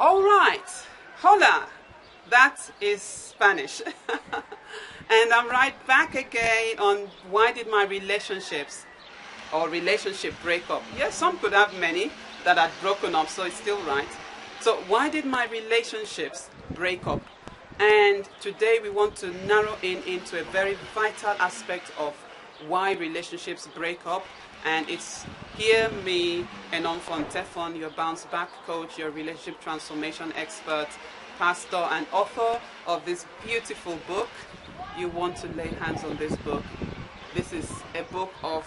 All right, hola, that is Spanish. And I'm right back again on why did my relationships or relationship break up? Yes, some could have many that had broken up, so it's still right. So why did my relationships break up? And today we want to narrow into a very vital aspect of why relationships break up. And it's here me, Enon Fontefon, your bounce back coach, your relationship transformation expert, pastor and author of this beautiful book. You want to lay hands on this book. This is a book of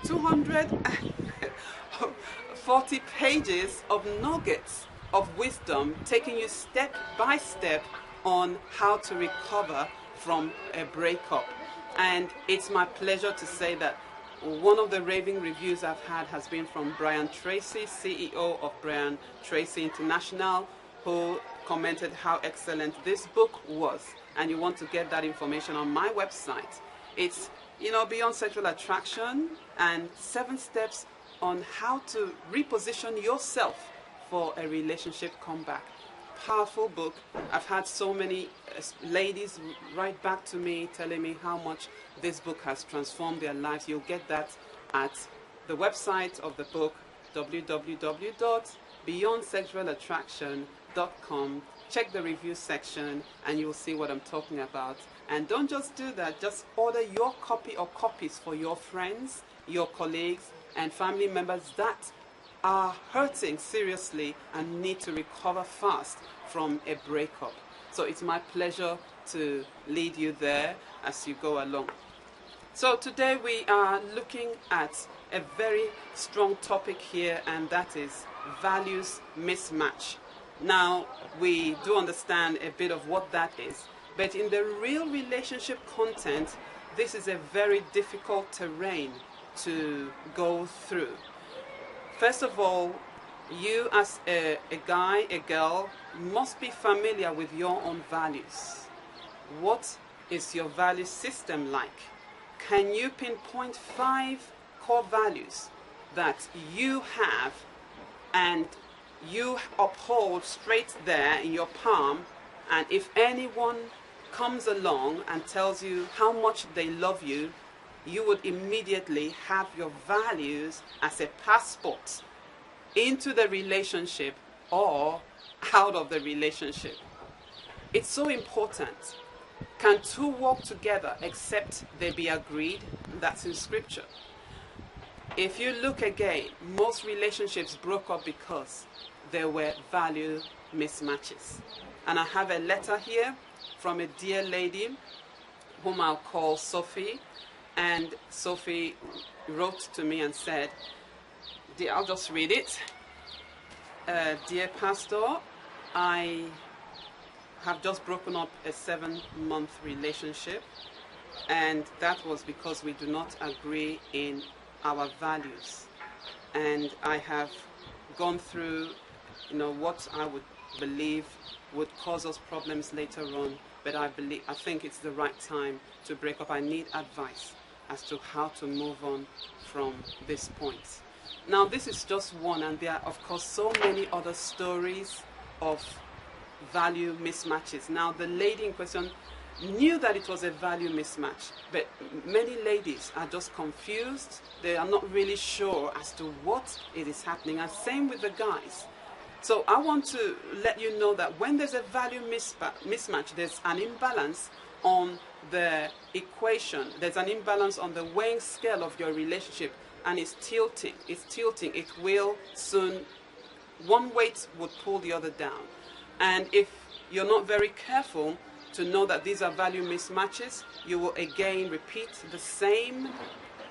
240 pages of nuggets of wisdom, taking you step by step on how to recover from a breakup. And it's my pleasure to say that one of the raving reviews I've had has been from Brian Tracy, CEO of Brian Tracy International, who commented how excellent this book was. And you want to get that information on my website. It's, Beyond Sexual Attraction and 7 steps on how to reposition yourself for a relationship comeback. Powerful book. I've had so many ladies write back to me telling me how much this book has transformed their lives. You'll get that at the website of the book, www.beyondsexualattraction.com. Check the review section and you'll see what I'm talking about. And don't just do that, just order your copy or copies for your friends, your colleagues and family members that are hurting seriously and need to recover fast from a breakup. So it's my pleasure to lead you there as you go along. So today we are looking at a very strong topic here, and that is values mismatch. Now, we do understand a bit of what that is, but in the real relationship content, this is a very difficult terrain to go through. First of all, you as a guy, a girl, must be familiar with your own values. What is your value system like? Can you pinpoint 5 core values that you have and you uphold straight there in your palm, and if anyone comes along and tells you how much they love you, you would immediately have your values as a passport into the relationship or out of the relationship. It's so important. Can 2 walk together except they be agreed? That's in scripture. If you look again, most relationships broke up because there were value mismatches. And I have a letter here from a dear lady whom I'll call Sophie. And Sophie wrote to me and said, I'll just read it. Dear Pastor, I have just broken up a 7-month relationship, and that was because we do not agree in our values. And I have gone through, what I would believe would cause us problems later on, but I think it's the right time to break up. I need advice as to how to move on from this point. Now, this is just one, and there are, of course, so many other stories of value mismatches. Now, the lady in question knew that it was a value mismatch, but many ladies are just confused. They are not really sure as to what it is happening, and same with the guys. So I want to let you know that when there's a value mismatch, there's an imbalance on the equation. There's an imbalance on the weighing scale of your relationship, and it's tilting. It will soon, one weight would pull the other down. And if you're not very careful to know that these are value mismatches, you will again repeat the same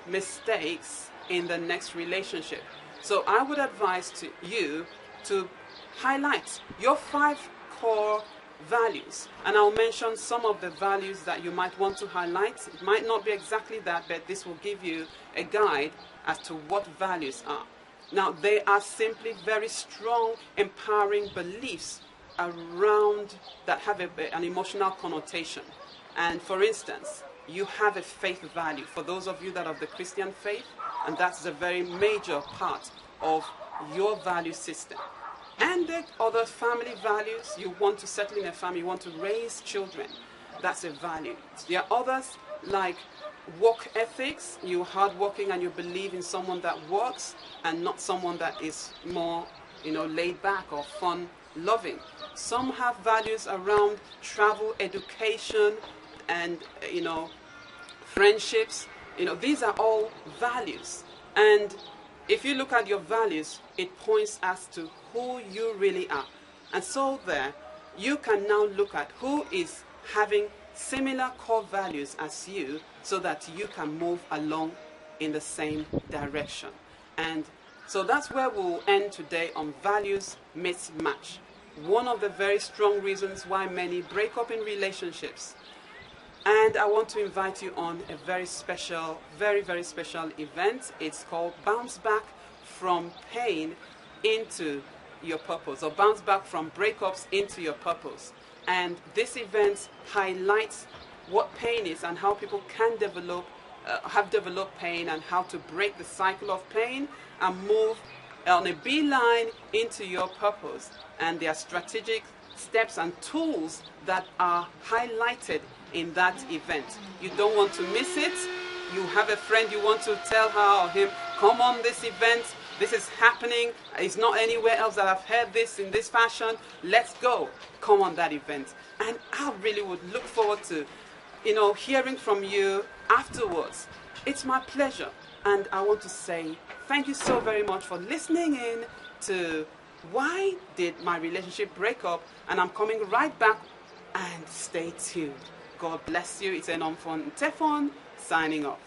mistakes in the next relationship. So I would advise to you to highlight your 5 core values, and I'll mention some of the values that you might want to highlight. It might not be exactly that, but this will give you a guide as to what values are. Now, they are simply very strong, empowering beliefs around that have an emotional connotation. And for instance, you have a faith value. For those of you that are of the Christian faith, and that's a very major part of your value system. And the other family values, you want to settle in a family, you want to raise children. That's a value. There are others like work ethics, you're hardworking and you believe in someone that works and not someone that is more, laid back or fun loving. Some have values around travel, education, and friendships. These are all values. And if you look at your values, it points as to who you really are. And so there, you can now look at who is having similar core values as you so that you can move along in the same direction. And so that's where we'll end today on values mismatch. One of the very strong reasons why many break up in relationships. And I want to invite you on a very special, very, very special event. It's called Bounce Back from Pain into Your Purpose, or Bounce Back from Breakups into Your Purpose. And this event highlights what pain is and how people can have developed pain and how to break the cycle of pain and move on a beeline into your purpose. And there are strategic steps and tools that are highlighted in that event. You don't want to miss it. You have a friend, you want to tell her or him, come on this event. This is happening. It's not anywhere else that I've heard this in this fashion. Let's go. Come on that event. And I really would look forward to, hearing from you afterwards. It's my pleasure. And I want to say thank you so very much for listening in to Why Did My Relationship Break Up? And I'm coming right back, and stay tuned. God bless you. It's Enomfon Tefon signing off.